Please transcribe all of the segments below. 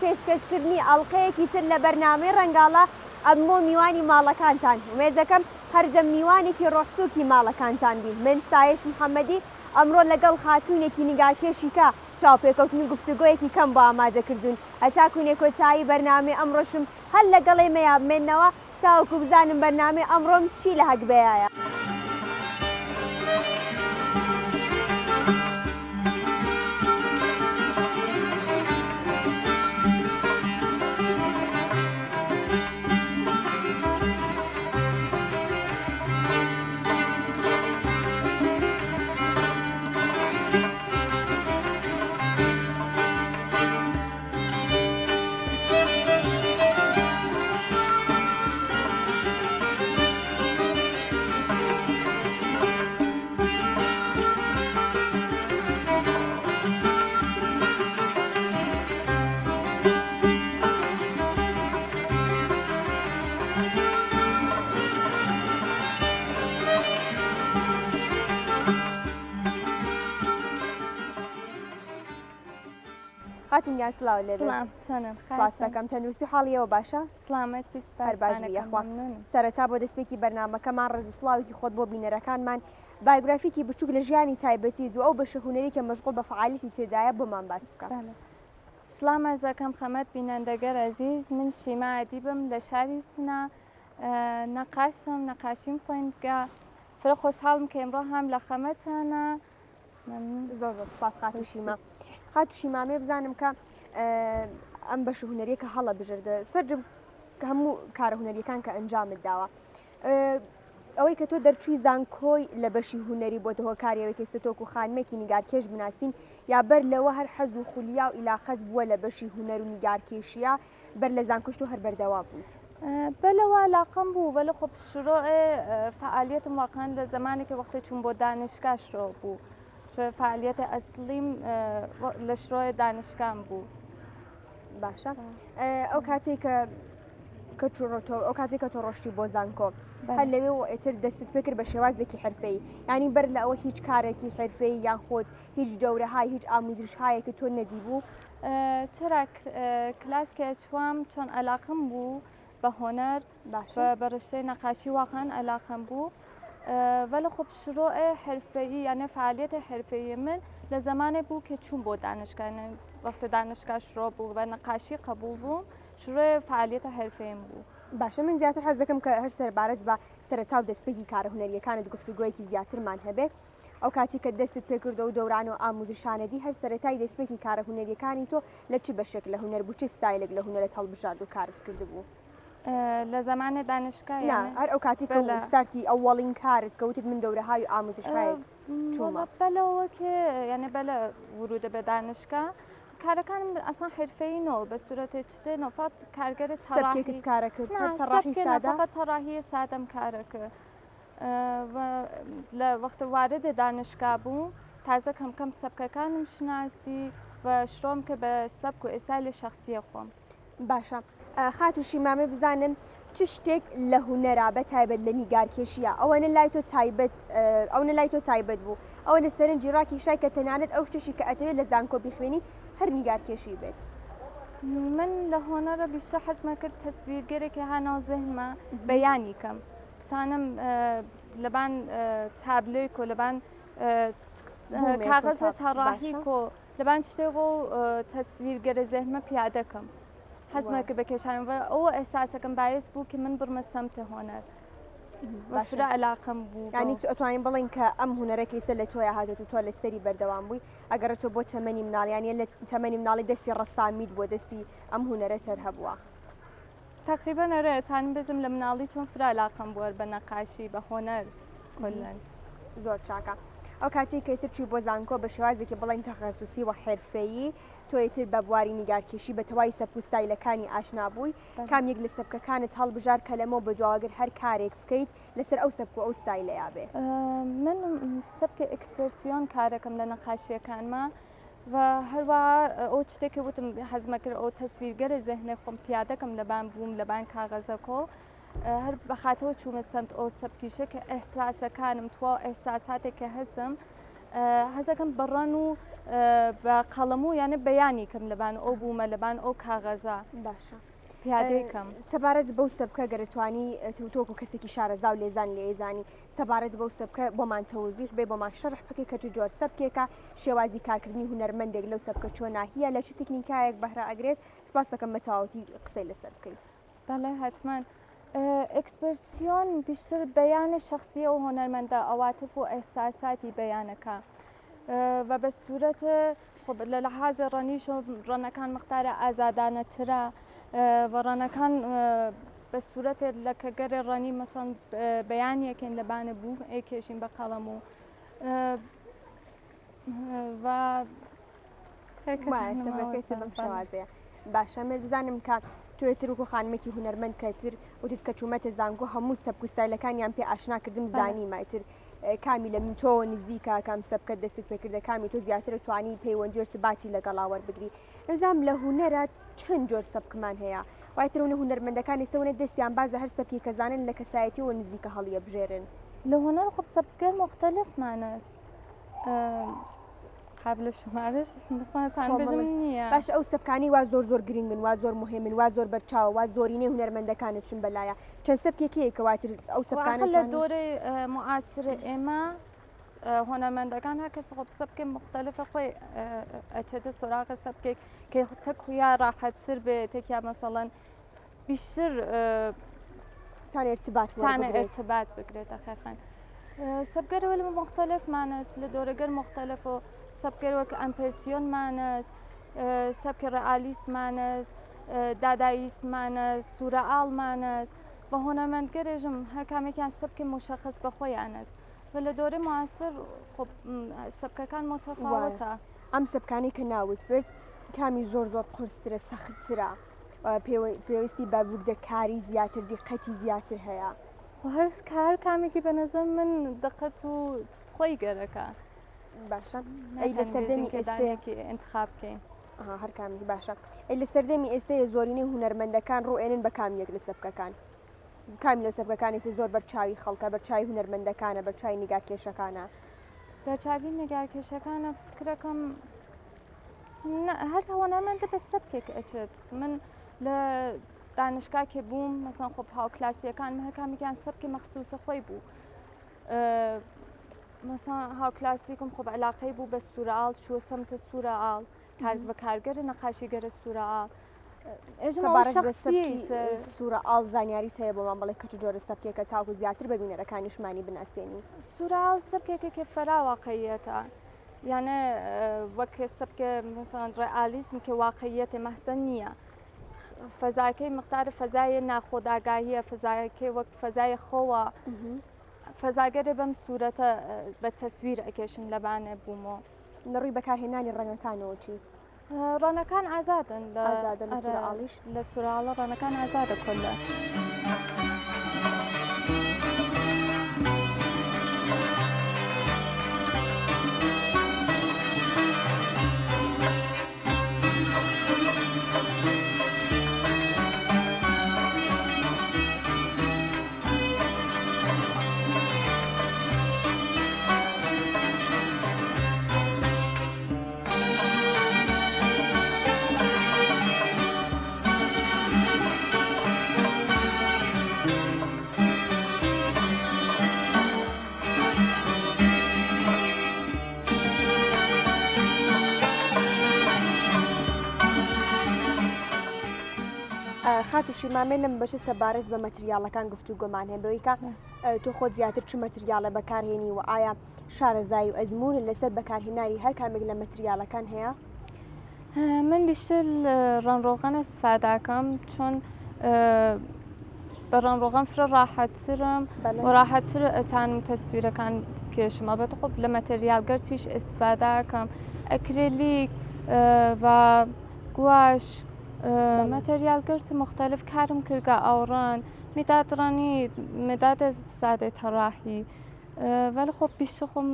پێشکەشکردنی ئەڵقەیەکی تر لە بەرنامەی ڕەنگاڵە ئەمۆ میوانی ماڵەکانتان وێ دەکەم هەرجە میوانێکی ڕۆخسووکی ماڵەکانتان بین من ستایش محەممەدی ئەمڕۆ لەگەڵ خاتوونێکی نیگارکێشیکە چاوپێکەوتنی گفتوگۆیەکی کەم بۆ ئامادەکردوون هەتاکوونێ کۆتایی بەرنامەی ئەمڕۆشم هەر لەگەڵێ مەیە بمێنەوە تاوەکو بزانم بەرنامەی ئەمڕۆم چی لە هەگبەیە. هاتونیان سلااو لێ سپاس دەکەم تەندروستی حاڵیەوە باشە سلامت هەر باش یەخوا سەرەتا بۆ دەستپێکی بەرنامەکەمان ڕێز و سڵاوێکی خۆت بۆ بینەرەکانمان بایۆگرافیکی بچووک لە ژیانی تایبەتی دوو ئەو بەشە هونەری کە مەشغوڵ بە فعالیتی تێدایە بۆمان باس بکە. سلام ئەرزەکەم خەمەت بینەندەگەر ئەزیز من شیما ئەدیبم لە شاری سنا نەقاشم نەقاشیم خوێندگە فرە خۆشحاڵم کە ئێمڕۆ هەم لە خەمەتانە زۆر سپاس خاتو شیما. خاتو شیمامێ بزانم کە ئەم بەشە هونەریەکە هەڵە بژردە سەررجم کە هەموو کارە هونەریەکان کە ئەنجامت داوە ئەوەی کە تۆ دەرچووی زانکۆی لە بەشی هونەری بۆ تۆ کاریەوەی کەستە تۆکو خانمێکی نیگارکێش بناسیین یا بەر لەوە هەر حەز و خولیا و ئیلاقەت بووە لە بەشی هونەر و نیگارکێشیە بەر لە زانکۆشت و هەر بەردەوا بوویت. بەلەوە علاقەم بوو بەلە خۆ شروع فعالیتم واقعا لە زمانێکی وەختی چوون بۆ دانشگا شروع بوو فعالیت ئەسلیم لە شڕۆی دانشکان بوو. باشە ئەو کاتێک ئەو کاتێک کە تۆ ڕۆشتی بۆ زانکۆ هەر لەوێ ئێتر دەستت پێکرد بە شێوازێکی حرفەی ینی بەر لە ئەوە هیچ کارێکی حرفەی یان خۆت هیچ دەورەهای هیچ ئاموزشهایەکە تۆ نەدیبوو چرا کلاسکە چوام چۆن علاقم بوو بە هۆنەر بە ڕشتەی نەقاشی واقعاً علاقم بوو ولی خب شروع حرفه‌ای یعنی فعالیت حرفه‌ای من لزمانی بود که چون بود دانشگاه وقت دانشگاه شروع بود و نقاشی قبول بود شروع فعالیت حرفه‌ای بود. باشه من زیاتر حەز دەکەم کە هەر سەربارەت بە سەرەتا و دەستپێکی کارە هونەریەکانت گفتوگۆیەکی زیاترمان هەبێ ئەو کاتی کە دەستت پێکردە و دەوران و ئاموزشانەدی هەر سەرەتای دەستپێکی کارە هونەریەکانی تۆ لە چی بەشێک لە هونەر بوو چی ستایلێک لە هونەرت هەڵبژارد و کارت کرده بوو؟ لە زمانی دانشگاه هەر ئەو کاتی کە ستارتی ئەووەڵین کارت کەوتت من دەورەهای و ئاموزشهایەک چوومە بەلەوە کە یعنی بەلە ورودە بە دانشگاه کارەکانم ئەسان حرفەیینەوە بە سورەتی چتێنەوە فقط کارگەرت سەرکێکت کارە کرد تەڕاحی سادە فقط تەڕاحی سادەم کارە کرد لە وەختە واردە دانشگاه بوو تازە کەم سەبکەکانم شناسی و شڕۆم کە بە سەبک و ئێسای شخصیە خۆم. باشە خاتو شیمامێ بزانم چ شتێک لە هونەرا بە تایبەت لە نیگارکێشیە ئەوەنە لای تۆ تایبەت ئەوە لای تۆ تایبەت بوو ئەوە لە سەرنجی ڕاکێشای کە تەنانەت ئەو شتێکی کە ئەتەوێت لە زانکۆ بیخوێنی هەر نیگارکێشی بێت. من لە هۆنەرە بیشتر حەزمە کرد تەسویرگەرێکی هاناو زەهنمە بەیانی کەم بتانم لەبان تابلۆی کۆ لەبان کاغەزە تەڕاحی کۆ لەبان شتێک و تەسویرگەرە زەهنمە پیادەکەم. حەزمە کە بەکێشانەوە ئەوە ئێساسەکەم باعث بوو کە من بڕمە سەمتە هۆنەر باشرا علاقم بوو ینی تو ئەتوانین بڵین کە ئەم هونەرەکەیسە لە تۆی هاتێت و تۆ لە سەری بەردەوام بووی ئەگەر تۆ بۆ تەمەنی مناڵیانە لە تەمەنی مناڵی دەستی ڕەسامیت بۆ دەستی ئەم هونەرە تەر هەبووە تقریبا ئەرەتان بژم لە مناڵی چۆن فرا علاقم بووە بە نەقاشی بە هۆنەر کلەن زۆر چاکە ئەو کاتی کەیتر چوی بۆ زانکۆ بە شێوازێکی بڵین تەخەسوسی و حرفەیی تۆیتر بە بواری نیگارکێشی بە تەواوی سەبک و ستایلەکانی ئاشنا بووی کامێک لە سەبکەکانت هەڵبژار کە لەمەوە بە دواوەگر هەر کارێک بکەیت لەسەر ئەو سەبک و ئەو ستایلەیە بێ. من سەبکە ئەکسپرسیۆن کارەکەم لە نەقاشیەکانمە و هەروە ئەو شتێکی وتم حەزمە کرد ئەو تەسویرگەرە زەهنە خۆم پیادەکەم لەبان بووم لەبان کاغەزەکۆ هەر بەخاتەوە چوومە سمت ئەو سەبکیشە کە ئەحساسەکانم توا ئەحساساتێک کە هەسم هەزەکەم بەڕەن و بە قەڵەم و یانە بەیانی کەم لەبان ئەو بوومە لەبان ئەو کاغەزە باشە پیادەیکەم. سەبارەت بەو سەبکە گەرەتوانی تۆکو کەسێکی شارەزا و لێزان لێزانی سەبارەت بەو سەبکە بۆمان تەوزیح بێ بۆمان شەرح بکەی کە چ جۆر سەبکێکە شێوازی کارکردنی هونەرمەندێک لەو سەبکە چۆن ناهیە لە چ تکنیکایەک بەهرە ئەگرێت سپاس دەکەم بە تەواوەتی قسەی لەسەر بکەیت. بەڵێ حتمما ئەکسپرسیۆن بیشتر بەیانە شخصیە و هۆنەرمەندە ئەواتف و ئەحساساتی بەیانەکە و بە سوورەتە لە لەحاظ ڕەنیش و ڕەنەکان مقدارە ئازادانەترە و ڕەنەکان بە سوورەتێت لە کە گەرە ڕەنی مەسەن بەیانیەکەن لەبانە بوو ئەیکێشین بە قەڵەم و بەم شوازەیە باشەمە بزانم کە توێتر وکو خانمێکی هونەرمەند کەتر وتت کە چوومەتە زانگۆ هەموو سەبکوستایلەکانیان پێ ئاشنا کردم زانی مایتر کامی لە من تۆ نزیکە کام سەبکە دەست پێکردە کامی تۆ زیاترە توانی پەیوەندی ارتباطی لەگەڵا وەربگری نەزانم لە هونەرە چەند جۆر سەبکمان هەیە وایتر هونە هونەرمەندەکانی سەونە دەستیان بازە هەر سەبکی کەزانن لە کەسایەتیەوە نزیکە هەڵیە بژێرن لە هونەر خۆ سەبکە مختلف مانەست قبل شمارش مثلا نییە باش ئەو سەبکانی وا زۆر گرنگن وا زۆر مهمن وا زۆر بەرچاوە وا زۆرینەی هونەرمەندەکانت چن بەلایە چەند سەبکێکەیە کەواتر ئەو سەبکانە لە دۆرەی معاسر ئێمە هۆنەرمەندەکان هەر کەس خۆ سەبکێ مختلفە خۆی ئەچێتە سۆراقە سەبکێک کە تەکویا ڕاحەتتر بێت تێکیا مەسەڵەن بیشتر ارتباط بگرێت دقیقاً سەبگەرەوە لە مختلف مانەس لە دۆرەگەر مختلف و سەبکەرەوەک ئەمپرسیۆن مانەس سەبکە ڕەئالیس مانەس داداییس مانەس سوورەئاڵ مانەس بە هۆنەرمەندگەرێژم هەر کامێکیان سەبکە مشەخص بە خۆیانەس و لە دۆرەی معاسر سەبکەکان متەفاوتە ئەم سەبکانی کە ناوت برد کامی زۆر قورسترە سەختترە پێویستی بە وردەکاری زیاتر دیقەتی زیاتر هەیە هەر کامێکی بە نەزەر من دقت و خۆی گەرەکە باشە ئەی لە سەردەمی ئێستاکی انتخاب بکەین هەر کامی باشە ئەی لە سەردەمی ئێستەیە زۆرینەی هونەرمەندەکان ڕوئێنن بە کامیەک لە سەبکەکان کامی لە سەبکەکانی زۆر بەرچاوی خەڵکە بەرچاوی هونەرمەندەکانە بەرچاوی نیگارکێشەکانە بەرچاوی نیگارکێشەکانە فکرەکەم هەر هۆنەرمەندە بە سەبکێک ئەچێت من لە دانشگاکێ بووم مەسەن خۆ هاو کلاسیەکان هەر کامێکیان سەبکی مەخسووسە خۆی بوو مەسەن هاو کلاسیکم خۆ بە علاقەی بوو بە سوورەئاڵ چووە سەمتە سوورەئاڵ بە کارگەرە نەقاشیگەرە سوورەئاڵ سوورەئاڵ زانیاریت هەیە بۆمان بڵێ کە جۆرە سەبکێکە تاکو زیاتر بە بینەرەکانیشمانی بناسیێنی سوورەئاڵ سەبکێکێکی فەراواقعیەتە یانە وەک سەبکە مەسەن ڕێئالیزم کە واقعیەتێ مەحسەن نییە فەزاکەی مقدار فەزایە ناخۆداگاهیە فەزایەکەی وەک فەزایە خۆوە فەزاگەرە بەم سوورەتە بە تەسویر ئەکێشن لەبانە بوومەوە لە ڕووی بەکارهێنانی ڕەنگەکانەوە چی ڕەنەکان ئازادن لە سوورەئاڵە ڕەنەکان ئازادە کۆلە خاتوشی مامێ لەم بەشە سەبارەت بە مەتریاڵەکان گفتوگۆمان هەیە بەوەی کە تۆ خۆت زیاتر چ مەتریاڵە بەکارهێنی و ئایا شارەزایی و ئەزمونت لەسەر بەکارهێنانی هەر کامێک لە مەتریاڵەکان هەیە؟ من بیشتر ڕەنڕۆغان ئەستفاداکەم چۆن بە ڕەنڕۆغان فرە ڕاحەتترم و ڕاحەتتر ئەتانم تەسویرەکان کێشم ئەبەت خۆ لە مەتریالگەر تویش ئەستفاداکەم ئەکریلیک و گواش مەتریالگەرت مختلف کارم کردگە ئاوڕان میدادڕانی مدادە سادەی تەڕاحی ولی خۆ بیشتر خۆم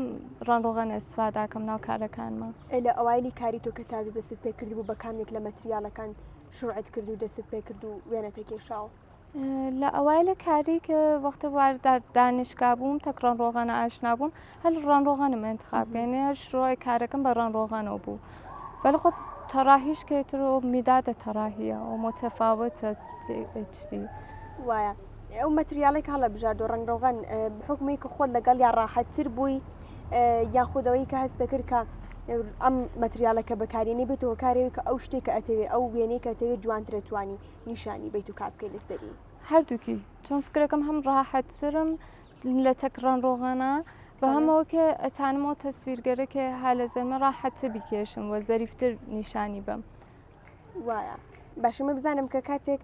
ڕەنڕۆغان ئەستفاداکەم ناو کارەکانمە لە ئەوایلی کاری تۆ کە تازە دەست پێ کردی بوو بە کامێک لە مەتریالەکان شروعت کرد و دەست پێ کرد و وێنەتە کێشاو لە ئەوایل کاری کە وەختە وارد دانیشگا بووم تەکڕان ڕۆغانە ئاشنا بووم هەر ڕانڕۆغانم انتخابکەێنێ هەر شڕۆی کارەکەم بە ڕانڕۆغانەوە بوو بەڵ خۆ تەڕاهیش کێتر و میدادە تەڕاهیە و متەفاوتە چی وایە ئەو مەتریالێک هەڵە بژاردۆ ڕنگڕۆغان بحکمی کە خۆت لەگەڵ یا ڕاحەتتر بووی یاخودەوەی کە هەست دەکرد کە ئەم مەتریالەکە بەکارێنی بێتەوە کارێک کە ئەو شتێک کە ئەتەوێت ئەو وێنەی کە ئەتەوێت جوانترەتوانی نیشانی بیت و کابکەی لەسەری هەردووکی چۆن فکرەکەم هەم ڕاحەتترم لە تەکڕان ڕۆغانە بە هەمەوە کە ئەتانمەوە تەسویرگەرەکە هالە زەمە ڕاحەتە بیکێشم وە زەریفتر نیشانی بم وایە باشمە بزانم کە کاتێک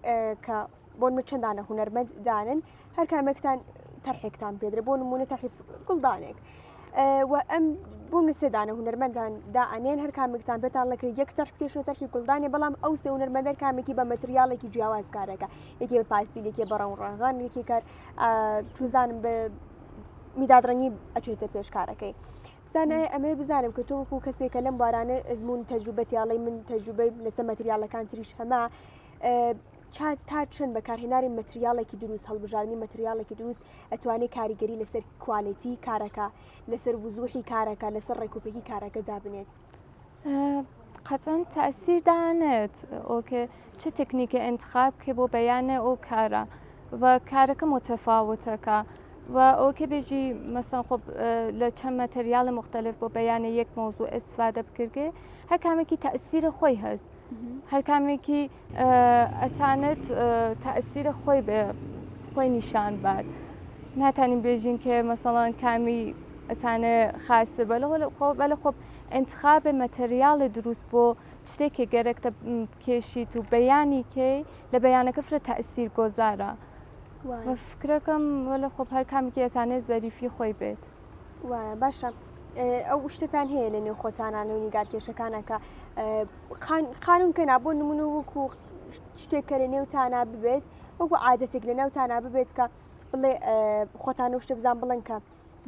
کە بۆن چەندانە هوەرمەند دانن هەر کامێکتان تەرحێکتان پێدرێت بۆ نمونە تەحیف گوڵدانێک و ئەم بۆم لە سێدانە هوەرمەندان دائنێن هەر کامێکتان پێتان لەکە یەک تەرح کێشن و تەرحی گوڵدانێ بەڵام ئەو سێ هوەرمەندەر کامێکی بە مەتریالێکی جیاواز کارەکە یەکێ بە پاستیلێکی بەڕەوڕەغان یەکی کار چوزانم بە میدادڕەنی ئەچێتە پێشکارەکەی بزانە ئەمە بزانم کە تۆ وەکو کەسێکە لەم بارانە ئەزمون تەجروبەتیاڵی من تەجروبەی لەسەر مەتریالەکان تریش هەما تا چەند بەکارهێناری مەتریالێکی دروست هەڵبژارنی مەتریالێکی دروست ئەتوانێت کاریگەری لەسەر کوالێتی کارەکە لەسەر وزوحی کارەکە لەسەر ڕێکوپێکی کارەکە دابنێت قەتەن تەسیر دانێت ئۆکێ چه تکنیکە انتخاب کە بۆ بەیانە ئەو کارە و کارەکە متەفاوتەکە و ئۆکێ بێژی مەسەن خۆ لە چەند مەتریالە مختلف بۆ بەیانە یەک مۆزوع ئستفادە بکردێ هەر کامێکی تەسیرە خۆی هەست هەر کامێکی ئەتانێت تەسیرە خۆی بێ خۆی نیشان بات ناتانین بێژین کە مەسەڵەن کامی ئەتانە خاصە بەلە خۆ انتخابە مەتریالە دروست بۆ شتێکی گەرەکتە کێشیت و بەیانی کەی لە بەیانەکە فرە تەسیر گۆزارە فکرەکەم وەلە خۆ هەر کامێکی ئەتانێت زەریفی خۆی بێت وایە باشە ئەو شتتان هەیە لە نێو خۆتانانە و نیگارکێشەکانەکە قانونکە نابۆ نمونە وەکو شتێککە لە نێوتانە ببێت وەکو عادەتێک لە ناوتانە ببێت کە بڵێ خۆتانە شتە بزان بڵێن کە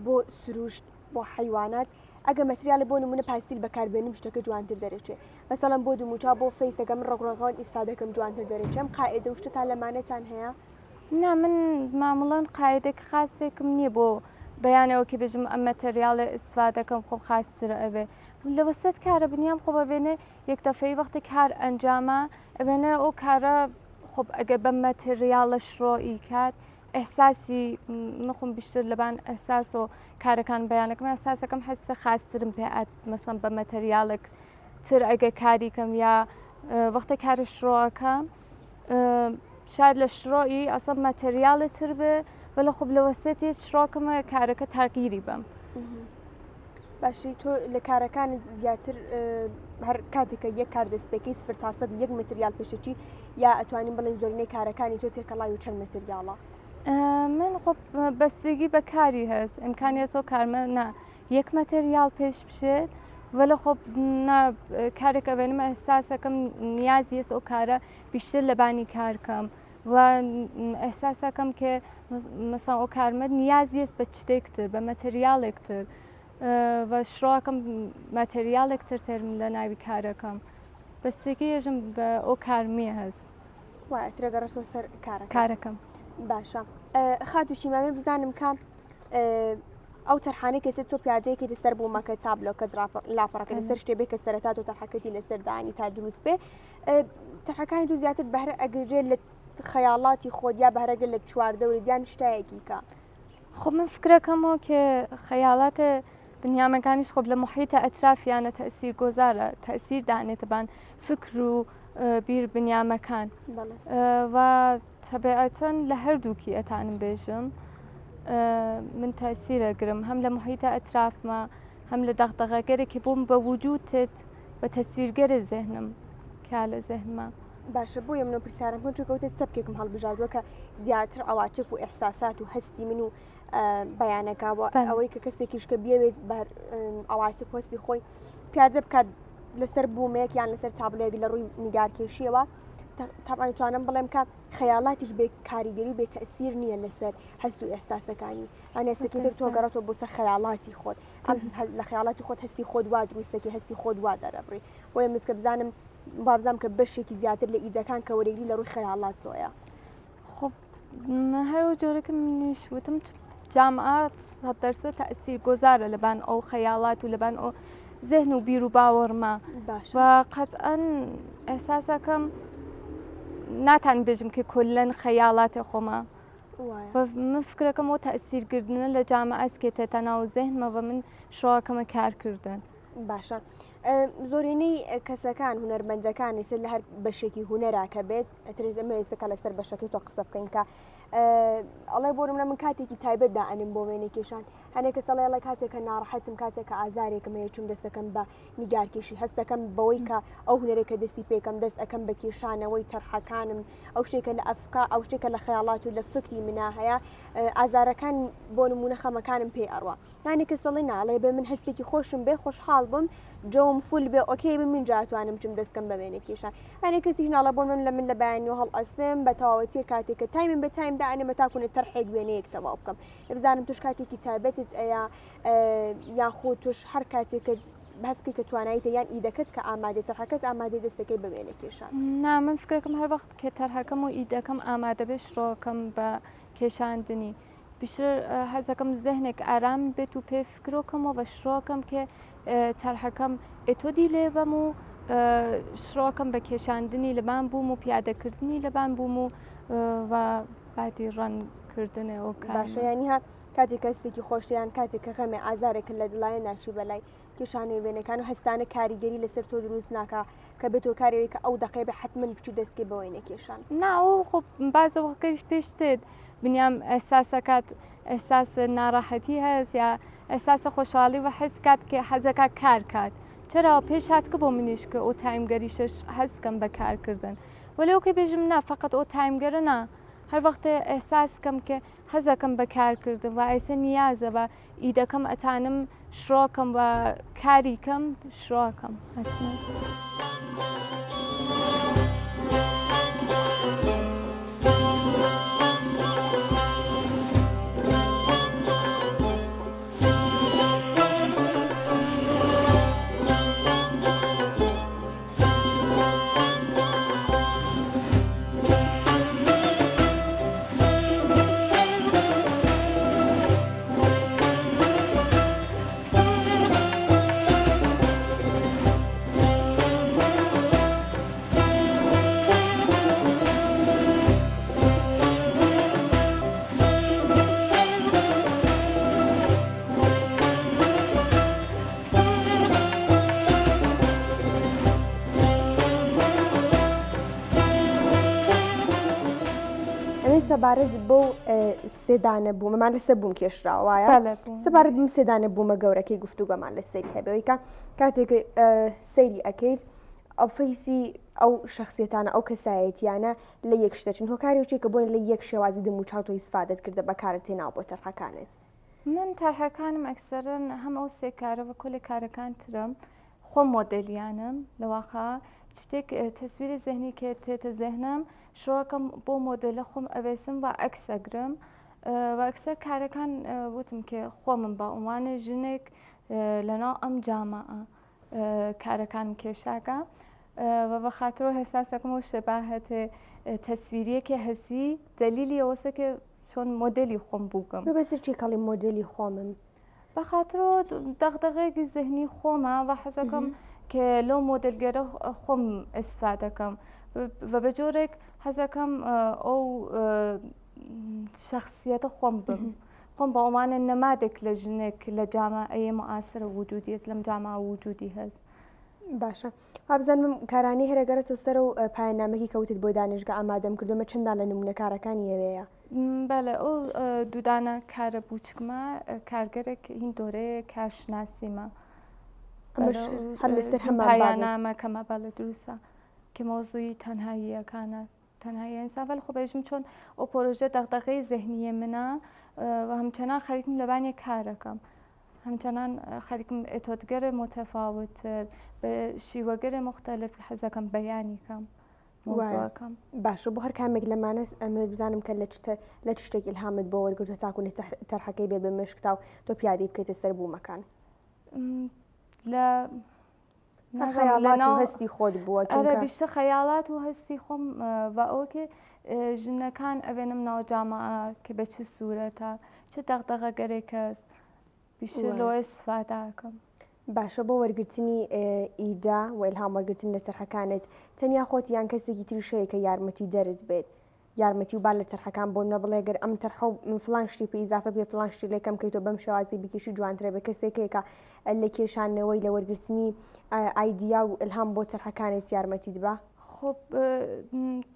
بۆ سروشت بۆ حیوانات ئەگە مەتریالە بۆ نمونە پاستیل بەکاربێنم شتەکە جوانتر دەرەچێت مەسەڵەن بۆ دوموچا بۆ فەیسەکەم ڕۆڕەغان ئیسادەکەم جوانتر دەرەچێم قائێدە و شتتان لەمانەتان هەیە نا من معموڵەن قاعدێک خاصێکم نییە بۆ بەیانەوە کە بێژم ئەم مەتریالە ئستفادەکەم خۆ خاصترە ئەبێ لەوە سەد کارە بنیام خۆ ببێنێ یەک دەفەی وەختی کار ئەنجامە ئەبێنە ئەو کارە خۆ ئەگە بە مەتریالە شڕۆئی کات ئەحساسی مخم بیشتر لەبان ئەحساس و کارەکان بەیانەکەم ئەحساسەکەم هەستە خاصترم پێات مەسەن بە مەتریالێک تر ئەگە کاریکەم یا وەختە کارە شڕۆەکەم شاید لە شڕۆی ئەسە مەتریالە تر بێ وەلە خۆب لە وەسێتی شڕۆکەمە کارەکە تاگیری بم باشی تۆ لە کارەکانت زیاتر هەر کاتێکە یەک کار دەستپێکی سفر تا سەد یەک مەتریال پێشەچی یا ئەتوانین بڵێن زۆرینەی کارەکانی تۆ تێکەڵای و چەند مەتریاڵە من خۆ بەستگی بەکاری هەست ئیمکانیەتۆ کارمە نا یەک مەتریال پێش بشێت وەلە خۆ کارێکە بێنمە ئەحساسەکەم نیازی هەست ئەو کارە بیشتر لەبانی کارکەم و ئەحساسەکەم کە مەسا ئەو کارمە نیازی هەست بە شتێکتر بە مەتریالێکتر و شڕۆکەم مەتریالێکتر تێرم لە ناوی کارەکەم بەستگی ێژم بە ئەو کارمیە هەست وایەترەگە ڕستۆ سەر کارەکەم باشە خات و شیمامێ بزانم کە ئەو تەرحانەی کەسێت تۆ پیاجەیەکی لەسەر بوومەکە تابلۆکە لاپەڕەکە لەسەر شتێ بێ کە سەرەتا و تەرحەکەتی لەسەر دانی تا دروست بێ تەرحەکانی تو زیاتر بەهرە ئەگرێت لە خەیاڵاتی خۆت یا بەهرەگە لە چواردە و دیان شتایەکی کە خۆ من فکرەکەمەوە کە خەیاڵاتە بنیامەکانیش خۆب لە محیتە ئەترافیانە تەسیر گۆزارە تەسیر دانێتەبان فکر و بیر بنیامەکان و تەبیعەتەن لە هەردووکی ئەتانم بێژم من تەسیرەگرم هەم لە محیتە ئەترافمە هەم لە دەغدغەگەرێکی بووم بە وجودت بە تەسویرگەرە زێهنم کا لە زێهنمە باشە بۆیە منۆ پرسیارم کۆن چکەوتە سەبکێکم هەڵبژاردووە کە زیاتر ئەواچف و ئەحساسات و هەستی من و بەیانەکەوە ئەوەی کە کەسێکیشکە بێوێت ئەواچف هەستی خۆی پیاجە بکات لەسەر بوومەیەک یان لەسەر تابلۆیەک لە ڕووی نیگارکێشیەوە تاوانتوانم بڵێم کە خەیاڵاتیش بێ کاریگەری بێ تەسیر نییە لەسەر هەست و ئێستاسەکانی ئەنێستەکەتر تۆ گەڕێتەوە بۆ سەر خەیاڵاتی خۆت لە خەیاڵاتی خۆت هەستی خۆت وا دروستەکە هەستی خۆت وا دەرەبڕی بۆیە مزکە بزانم بابزانم کە بەشێکی زیاتر لە ئیجەکان کە وەرەگری لە ڕووی خەیاڵات تۆیە خۆ هەرو جۆرەکە منیش وتم جامعات 100% تأثیر گۆزارە لەبان ئەو خەیاڵات و لەبان ئەو ذهن و بیر و باوەڕما و قەتئاً ئێحساسەکەم ناتان بێژم کە کولەن خەیاڵاتە خۆمە من فکرەکەم ئەو تەئسیرکردنە لە جامعە ئەسکێتێتە ناو ذهنمەوە من شەواکەمە کارکردن. باشە زۆرینەی کەسەکان هونەرمەندەکانی سەر لە هەر بەشێکی هونەرا کە بێت ئەترێز ئەمە ئێستاکە لەسەر بەشەکەی تۆ قسە بکەین کە ئەڵێ بۆ من کاتێکی تایبەتدا ئەنم بۆ وێنێکیشان هەنێک کەس ئەڵێ کاتێکە ناڕەحەتم کاتێکە ئازارێکم هەیە چوم دەستەکەم بە نیگارکێشی هەستەکەم بەوەی کە ئەو هونەرێکە دەستی پێکەم دەست ئەەکەم بە کێشانەوەی تەرحەکانم ئەو شتێکە لە ئەفکا ئەو شتێکە لە خەیاڵات و لە فکری منا هەیە ئازارەکان بۆ نمونە خەمەکانم پێ ئەڕوە هەنێک کەس دەڵێ ناڵێ بێ من هەستێکی خۆشم بێ خۆشحاڵ بم جۆم فول بێ ئۆکەی بم من جاتوانم چم دەستکەم بە وێنێکیشان هەنێک کەسیش ناڵە بۆ من لە من لە بەیانی و هەڵ ئەسم بە تەواوەتی کاتێکە تایمم بە تایمدا ئەنێمە تاکوونە تەرحێک وێنەیەک تەواو بکەم بزانم توش کاتێکی تایبەتت ئەیە یاخۆ توش هەر کاتێکە بەسکی کە تواناییتە یان ئیدەکەت کە ئامادە تەرحەکەت ئامادەی دەستەکەی بە وێنەکێشان نا من فکرەکەم هەر وەخت کە تەرحەکەم و ئیدەکەم ئامادە بێ شڕۆکەم بە کێشاندنی بیشتر هەزەکەم زەهنێک ئارام بێت و پێ فکرۆکەمەوە بە شڕۆکەم کە تەرحەکەم ئێتۆدی لێ بەم و شڕۆکەم بە کێشاندنی لەبان بووم و پیادەکردنی لەبان بووم و بادی ڕەنکردنێ ئەو باشە ینیها کاتێک کەسێکی خۆشیان کاتێککە غەمێ ئازارێکن لە دڵایە ناچی بەلای کێشانەوەی وێنەکان و هەستانە کاریگەری لەسەر تۆ دروست ناکە کە بێتۆ کارەوەی کە ئەو دەقێ بە حتممە بچوو دەستکەی بەوەی نەکێشان ناو خۆ بازەوەکەش پێشتێت بنیام ئەساسەکات ئەساس ناڕاحەتی هەست یا ئەساسە خۆشحاڵی و حەز کات کە حەزەکە کار کات چراوە پێش هاتکە بۆ منیش کە ئەو تایمگەریشەش هەستکەم بە کارکردن وەلێوکە بێژم نا فقط ئەو تایمگەرە نا هەر وەختێ ئێحساسکەم کە هەزەکەم بە کارکردن و ئێستا نیازە بە ئیدەکەم ئەتانم شڕۆکەم بە کاریکەم شڕۆکەم هەچمە. سەبارەت بۆ سێدانە بوو مەمان لەسەر بووم کێشراوایە سەبارەت بم سێدانە بوومە گەورەکەی گفتوگەمان لە سەری هەبەوەیکە کاتێک سەیری ئەەکەیت ئەو فەیسی ئەو شخصیتانە ئەو کەسایەتیانە لە یەک شتەچن هۆکاری وچێکە بۆن لە یەک شێوازی دم و چاوتۆی سفادت کردە بەکارت تێناو بۆ تەرحەکانت من تەرحەکانم ئەکسەرن هەم ئەو سێ کارەوە کۆلێک کارەکان ترم خۆم مۆدەلیانم لەواقع شتێک تەسویری زەهنی کە تێتە زەهنم شڕۆکەم بۆ مۆدەلە خۆم ئەوێسم و ئەکسەگرم و ئەکسەر کارەکان وتم کە خۆمم بە ئەوانە ژنێک لەناو ئەم جامعە کارەکانم کێشاکە و بە خاطرۆ هێساسەکەم و شەباهەتێ تەسویریەکە هەسی دەلیلی ئەوەسە کە چۆن مۆدەلی خۆم بووگەم بەسەر چی کەڵی مۆدەلی خۆمم بە خاطرۆ دەغدغەیەکی زەهنی خۆمە و حەزەکەم کە لەو مۆدەلگەرە خۆم ئیسفادەکەم و بە جۆرێک حەزەکەم ئەو شخصیەتە خۆم بم خۆم بە ئەوانە نەمادێک لە ژنێک لە جامعەیە معاسرە وجودی هەست لەم جامعە وجودی هەست. باشە وابزانم کارانی هەرەگەرە سەر و پایانامەکی کەوتت بۆ دانیشگا ئامادەم کردومە چەندان لە نمونەکارەکانی ئەوەیە بەڵێ ئەو دوودانە کارە بوچکمە کارگەرێک هین دۆرەیە کارشناسیمە هەر لەسەر هەم پایانامە کەمە باڵە دروستە کە مۆزووی تەنهاییەکانە تەنهایی ئینسان خۆ بێژم چۆن ئەو پرۆژە دەغدغەی زەهنیە منە و هەمچەنان خەریکم لەبانێ کارەکەم هەمچەنان خەریکم ئێتۆدگەرە متەفاوتتر بە شیوەگەرە مختلف حەزەکەم بەیانیکەم مۆزوعەکەم باشە بۆ هەر کامێک لەمانە ئەمە بزانم کە لە شتێک ئیلهامت بۆ وەرگرتووە تاکوونێت تەرحەکەی بێ بە مشکتا و تۆ پیادی بکەیتە سەر بوومەکان خەیاڵات و هەستی خۆت بووە ئەرە بیشتە خەیاڵات و هەستی خۆم بە ئەوکێ ژنەکان ئەوێنم ناو جامعە کە بە چ سوورەتە چ دەغدەغە گەرێک کەس بیشتر لۆی سفاداکەم. باشە بۆ وەرگرتنی ئیدا و ئیلهام وەرگرتن لە چرخەکانت تەنیا خۆت یان کەسێکی تریشەیە کە یارمەتی دەرت بێت یارمەتی و با لە چرخەکان بۆ نەبڵێ گەر ئەم تەرخە من فلان شتی پێ ئیزافە پێ فلان شتی لێکم کەیتۆ بەم شێوازی بکێشی جوانترە بە کەسێکێکە لە کێشانەوەی لە وەرگرتنی ئایدیا و ئیلهام بۆ چرخەکانت یارمەتی دبا؟ خب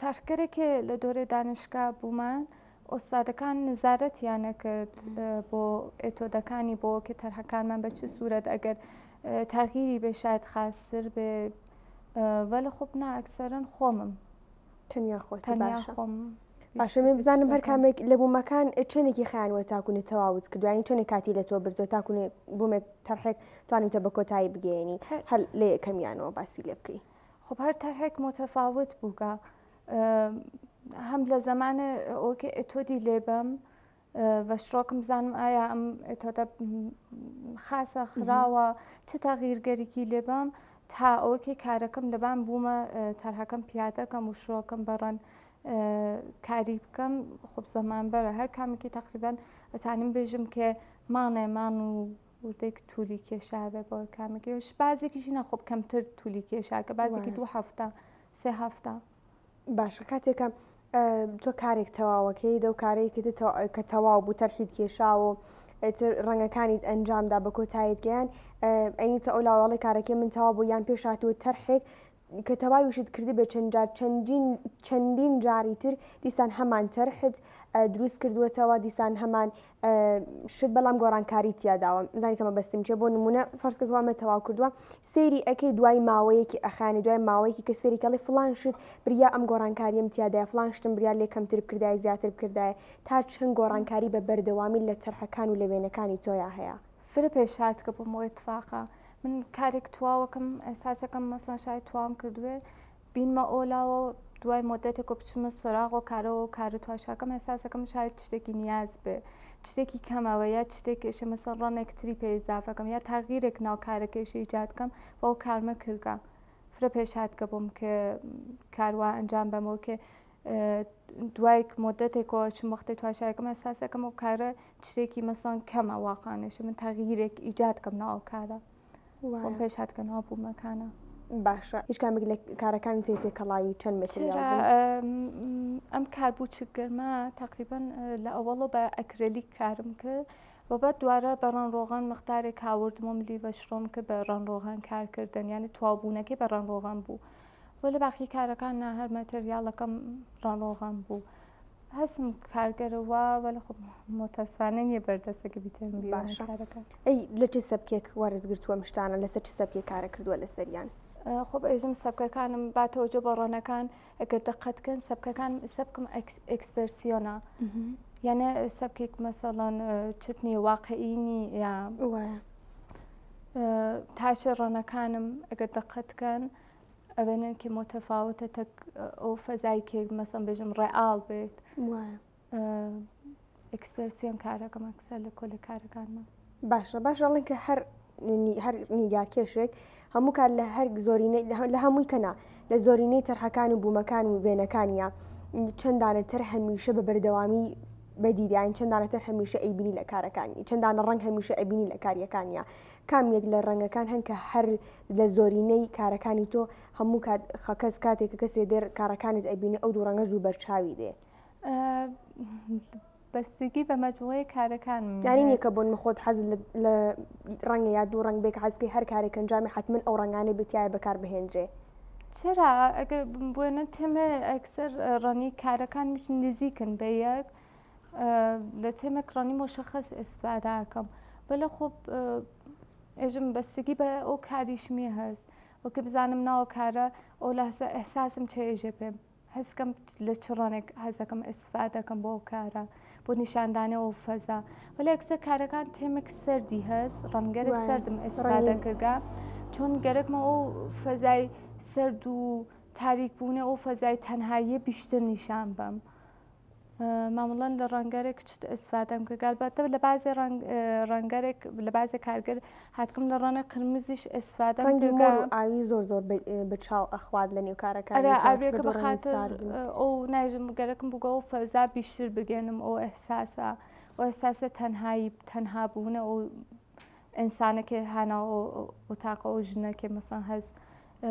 تارکەرێکێ لە دۆرە دانشگا بوومان ئۆستادەکان نزارەتیان نەکرد بۆ ئێتۆدەکانی بۆ کە تەرهەکانمان بە چ سوورەت ئەگەر تاغیری بێ شاید خاستر بێ وەلە خۆب نائەکسەرن خۆمم تەنیا خۆت تەنیا خۆم. باشە من بزانم هەر کامێک لە بوومەکان چەندێکی خیانوە تاکوونی تەواوت کردوانی چەندێک کاتی لە تۆ بردو تاکوونێ بوومێک تەرحێک توانیتە بە کۆتایی بگەێنی هەل لێ یەکەمیانەوە باسی لێ بکەی. خب هەر تەرحێک متەفاوت بووگە هەم لە زمانە ئۆکێ ئێتۆدی لێبم بە شڕۆکم بزانم ئایا ئەم ئێتۆدە خاسە خراوە چ تەغیرگەرێکی لێبم تا ئەوکێ کارەکەم لەبان بوومە تەرهەکەم پیادەکەم و شڕۆکەم بەڕەن کاری بکەم خب زەمان بەرە هەر کامێکی تقریبان ئەتانم بێژم کە مانێمان و وردێک توولی کێشابێ بۆ کامێکی بازێکیشی نەخۆب کەمتر توولی کێشاکە بازێکی 2 هەفتە 3 هەفتە. باشە کاتێکە تۆ کارێک تەواوەکەی دە و کارێکی کە تەواو بوو تەرحید کێشاوە ڕەنگەکانیت ئەنجامدا بە کۆتاییتگەیان ئەینیتە ئەو لاواڵی کارەکەی من تەوا بوو یان پێشاتوە تەرحێک کە تەواویشت کردی بێ چەندین جاری تر دیسان هەمان تەرحت دروست کردووەتەوە دیسان هەمان شت بەڵام گۆڕانکاری تیاداوە زانی کەمە بەستیم چێ بۆ نمونە فەرزکەوامە تەواو کردووە سێری ئەەکەی دوای ماوەیەکی ئەخانی دوای ماوەیەکی کە سێریکەڵی فلان شت بریا ئەم گۆڕانکاریم تیادای فلان شتم بریا لێ کەمتر بکردای زیاتر بکردایە تا چەند گۆڕانکاری بە بەردەوامی لە تەرحەکان و لە وێنەکانی تۆیا هەیە. فرە پێشاتکە بۆمەوەی اتفاقا من کارێک تواوەکەم ئەساسەکەم مەسان شاید توام کردوێ بینمە ئۆلاوە دوای مدەتێک و بچمە سراغ و کارەوە و کارە تواشاکەم ئەساسەکەم شاید شتێکی نیاز بێ شتێکی کەمەوە یا شتێکێشە مەسەر ڕۆنێکتری پێ ئیزافەکەم یا تاغیرێک ناو کارەکەشی ایجادکەم بۆ کارمە کردگە فرە پێشاتکە بووم کە کاروا ئەنجام بەمەوە کە دوای مدەتێکەوە چ وەختی تواشایەکەم ئەساسەکەم و کارە شتێکی مەسان کەمە واقعانێش من تاغیرێک ایجادکەم ناو کارە بۆم پێشاتکەنەوە بوومەکانە. باشە هیچ کامێک لە کارەکان تێکەڵاوی چەند مەتریال ئەم کاربوو چگەرمە تقریبان لە ئەوەڵۆ بە ئەکرێلیک کارم کرد بەبەت دوارە بە ڕەنڕۆغان مقدارێک هاوردمە ملی بە شڕۆم کرد بە ڕەنڕۆغان کارکردن یعنی تواوبوونەکەی بە ڕەنڕۆغان بوو بۆ لە باقی کارەکان هەر مەتریالەکەم ڕەنڕۆغان بوو هەستم کارگەرەوە وەلە خۆ مۆتەسفانە نیە بەردەستەکە بیتەن باشەکە ئەی لە چ سەبکێک وەرزگرتووە مشتانە لەسەر چ سەبکێک کارە کردووە لە سەریان؟ خۆ ئێژم سەبکەکانم باتەوەجۆ بە ڕۆنەکان ئەگەر دقەتکەن سەبکەکان سەبکم ئەکسپەرسیۆنە یانە سەبکێک مەسەڵەن چتنی واقعینی یا تاشە ڕۆنەکانم ئەگەر دقەتکەن ئەوێنن کە متەفاوتە ئەو فەزایکێک مەسەڵ بێژم ڕێئاڵ بێت ئەکسپەرسیۆن کارەکەم ئەکسەر لە کۆلە کارەکانمە. باشە باشەڵێن کە هەر نیگارکێشێک هەموو کار لە هەر زۆرینەی لە هەمووی کەنا لە زۆرینەی تەرحەکان و بوومەکان و وێنەکانیە چەندانەتر هەمیشە بە بەردەوامی بەدیدیان چەندانەتر هەمیشە ئەیبینی لە کارەکانی چەندانە ڕەنگ هەمیشە ئەبینی لە کاریەکانیە کامێک لە ڕەنگەکان هەن کە هەر لە زۆرینەی کارەکانی تۆ هەموو کەس کاتێکە کەسێ دێر کارەکانت ئەبینی ئەو دوو ڕەنگە زوو بەرچاوی دێ بەستگی بە مەجموعەی کارەکان یاری نییە کە بۆن مخۆت حەز لە ڕەنگە یا دوو ڕنگ بێک حەزکەی هەر کارێک ئەنجامی حتمن ئەو ڕنگانەی بتیایە بەکار بهێنرێ چرا ئەگەر بۆنە تێمە ئەکسەر ڕەنی کارەکان نزیکن بە یەک لە تێمەک ڕەنی مشخص ئێستفاداکەم بەلە خۆ ئێژم بەستگی بە ئەو کاریشمی هەست وەکە بزانم ناوە کارە ئەو لەسە ئەحساسم چێژێ پێم هەستکەم لە چ ڕۆنێک هەزەکەم ئێستفادەکەم بۆ ئەو کارە بۆ نیشاندانەوە و فەزا وەلە ئەکسە کارەکان تێمێک سەردی هەست ڕەنگەرە سەردم ئێستفادە کردگا چۆن گەرەکمە ئەو فەزای سرد و تاریک بوونە ئەو فەزای تەنهاییە بیشتر نیشان بم معمولا لە ڕەنگەرێک ئستفادەم کرد البەتە لە بازێ ڕەنگەرێک لە بازێ کارگر هاتکم لە ڕەنە قرمزیش ئستفادەم ئاوی زۆر بە چاو ئەخوات لە نێو کارەکان ئاوێکە بەخاتر ئەو ناژم گەرەکم بگە و فەزا بیشتر بگەنم ئەو ئەحساسە تەنهابوونە ئەو ئینسانەکە هانا و تاقە ئەو ژنەکە مەسەن هەز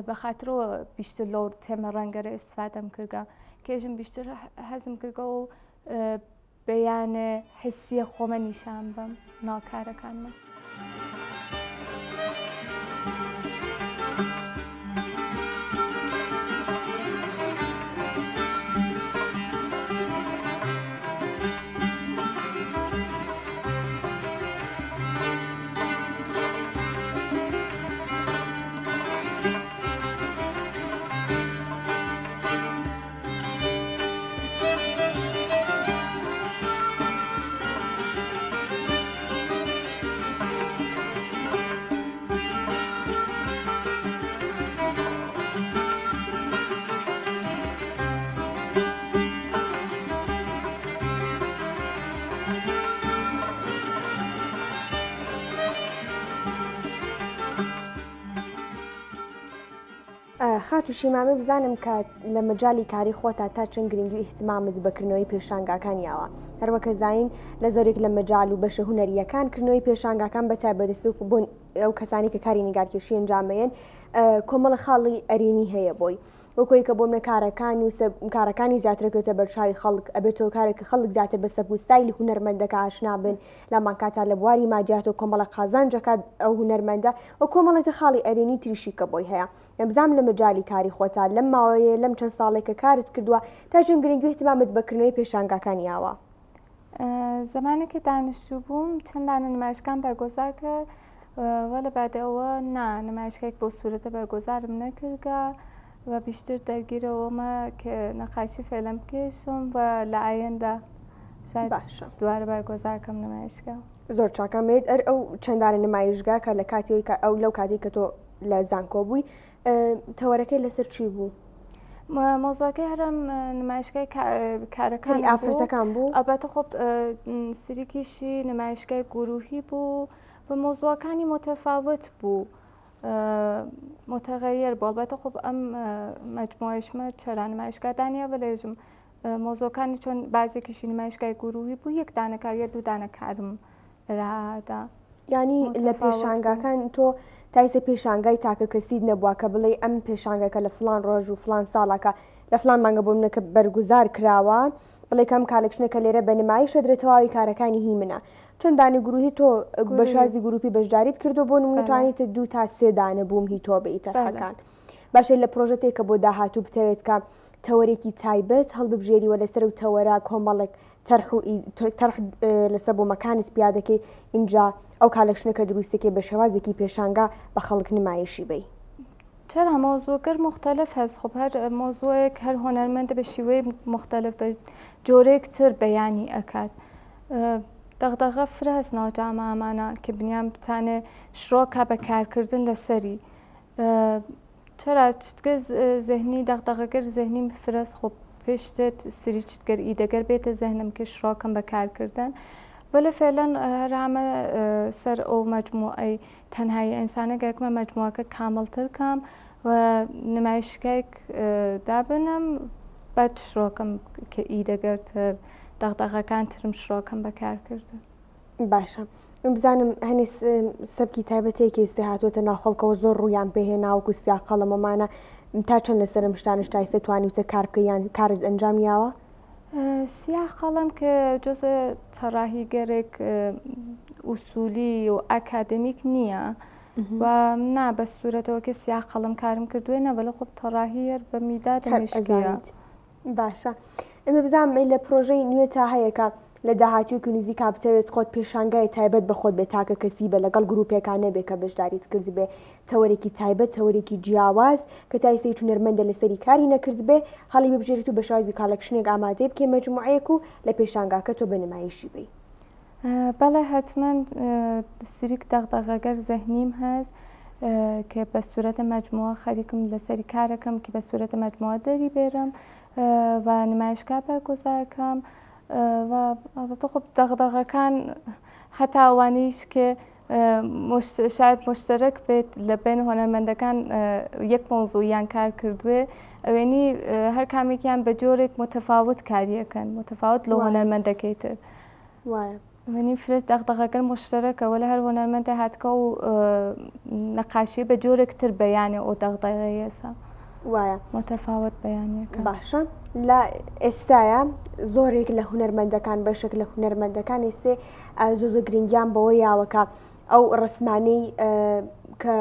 بەخاترەوە بیشتر لەو تێمە ڕەنگەرە ئستفادەم کردگە کێژم بیشتر هەزم کردگە و بەیانە حسیە خۆمە نیشان بم ناو کارەکانمە. خاتوشی مامە بزانم کە لە مەجای کاری خۆتا تا چەند گرنگی احتیمامت بەکردنەوەی پێشانگاکانیاوە هەروەکە زین لە زۆرێک لە مەجال و بەشە هونەریەکان کردنەوەی پێشانگاکان بەتایبەتی بۆن ئەو کەسانی کە کاری نیگارکێشی ئەنجامەیەن کۆمەڵە خاڵی ئەرێنی هەیە بۆی وەکۆی کە بۆمە کارەکان و کارەکانی زیاترەکەوتە بەرچاوی خەڵک ئەبێتەوە کارێکە خەڵک زیاتر بە سەبوستایل هونەرمەندەکە ئاشنا بن لامان کاتا لە بواری ماجات و کۆمەڵە قازانجەکات ئەو هونەرمەندە و کۆمەڵەتە خاڵی ئەرێنی تریشی کە بۆی هەیە ئەمزام لە مەجای کاری خۆتا لەم ماوەیە لەم چەند ساڵێکە کارت کردووە تا چەند گرنگی احتیمامت بەکردنەوەی پێشانگاکانیاوە. زمانێکی دانیشتوو بووم چەندانە نمایشگان بەرگۆزار کرد وە لە بادەوە نمایشگایەک بۆ سوورەتە بەرگۆزارم نەکردگە و بیشتر دەرگیرەوەمە کە نەقاشی فێلم بکێشم و لە ئایەندا دوارە بەرگۆزارکەم نمایشگا. زۆر چاکەمێت ئەو چەندانە نمایشگا کە لە کاتی ئەو لەو کاتی کە تۆ لە زانکۆ بووی تەوەرەکەی لەسەر چی بوو؟ مۆزۆکەی هەرم نمایشگای کارەکان ئافرەتەکان بوو ئەبەتە خۆب سریکیشی نمایشگای گروهی بوو بە مۆزوعەکانی متەفاوت بوو متغیر بوو البەتە خۆب ئەم مەجموعەشمە چرا نمایشگادانیا بەلێژم مۆزۆکانی چۆن بازێکیشی نمایشگای گروهی بوو یەک دانەکاریە دوو دانەکارم ڕادا ینی لە پێشانگاکان تۆ تایسە پێشانگای تاکە کەسید نەبووە کە بڵێ ئەم پێشانگەکە لە فلان ڕۆژ و فلان ساڵاکە لە فلان مانگە بوومنەکە بەرگوزار کراوە بڵێ کەم کالێکشنەکە لێرە بە نمایشە درێتەواوی کارەکانی هی منە چەندانی گروهی تۆ بەشازی گروپی بەشداریت کردو بۆ نمونەتوانیتە 2 تا 3 دانە بووم هی تۆ بە ئیتەرەکان باشە لە پرۆژەتێک کە بۆ داهاتوو بتەوێت کە تەوەرێکی تایبەت هەڵببژێریوە لەسەر و تەوەرە کۆمەڵێک تەرح لەسەر بۆ مەکانت پیادەکەی اینجا ئەو کالەکشنەکە دروستێکی بە شێوازێکی پێشانگا بە خەڵک نمایشی بی چرا مۆزووەکە مختلف هەست خب هەر مۆزووەیەک هەر هۆنەرمەندە بە شیوەی مختلف بە جۆرێک تر بەیانی ئەکات دەغدەغە فرە هەست ناوجامە ئەمانە کە بنیان بتانێ شڕۆکە بە کارکردن لەسەری چرا چتگە زەهنی دەغدەغەگەر زەهنیم فرەست خۆ پێشتێت سری چتگەر ئیدەگەر بێتە زەهنم کە شڕۆکەم بە کارکردن بەلە فێلەن هەرامە سەر ئەو مەجموعەی تەنهایی ئینسانە گەکمە مەجموعەکە کامڵتر کەم و نمایشگایەک دابنم بەد شڕۆکەم کە ئیدەگەرتر دەغدەغەکان ترم شڕۆکەم بەکارکردن. باشە بزانم هەنی سەبکی تایبەتێکی ئێستاهاتوتە ناوخەڵکەوە زۆر ڕوویان پێهێنا و کوستیا قەڵەمەمانە تا چەند لەسەرم شتانش تایستە توانیتە کار بکەیان کارت ئەنجامیاوە؟ سیاه خەڵم کە جۆزە تەڕاهیگەرێک ئوسولی و ئەکادمیک نییە و نا بە سوورەتەوە کە سیاه قەڵم کارم کردوێ نەبە لە خۆب تەڕاهیەر بە میداد هەمشتیە. باشە ئەمە بزانم لە پرۆژەی نوێ تا هەیەکە لە داهاتوی کنیزی کا بتەوێت خۆت پێشانگای تایبەت بە خۆت بێت تاکە کەسی بە لەگەڵ گروپێکانە بێ کە بەشداریت کرد بێ تەوەرێکی تایبەت تەوەرێکی جیاواز کە تایسەی چونەرمەندە لەسەری کاری نەکرد بێ هەڵی ببژێریت و بە شازی کاڵەکشنێک ئامادەی بکە مەجموعەیەک و لە پێشانگاکە تۆ بە نمایشی بی. بەڵێ حتمما سریک دەغدەغەگەر زەهنیم هەست کە بە سوورەتە مەجموعە خەریکم لەسەری کارەکەم کە بە سوورەتە مەجموعە دەری بێرم و نمایشگا بەرگۆزارکەم و البته خب دغدغەکان هەتا ئەوانەیش کە شاید مشترک بێت لە بین هۆنەرمەندەکان یەک مۆزوعیان کار کردوێ ئەوێنی هەر کامێکیان بە جۆرێک متفاوت کاریەکەن متفاوت لە هۆنەرمەندەکەی تر وایە وێنی فرێت دەغدغەکەر مشترەکەوە لە هەر هۆنەرمەندە هاتکە و نەقاشی بە جۆرێک تر بەیانێ ئەو دەغدغەیەسا وایە متفاوت بەیانیەکە باشە لە ئێستاە زۆرێک لە هونەرمەندەکان بەشێک لە هونەرمەندەکان ئێستێ زۆ گرنگیان بەوە یاوەکە ئەو ڕسمانەی کە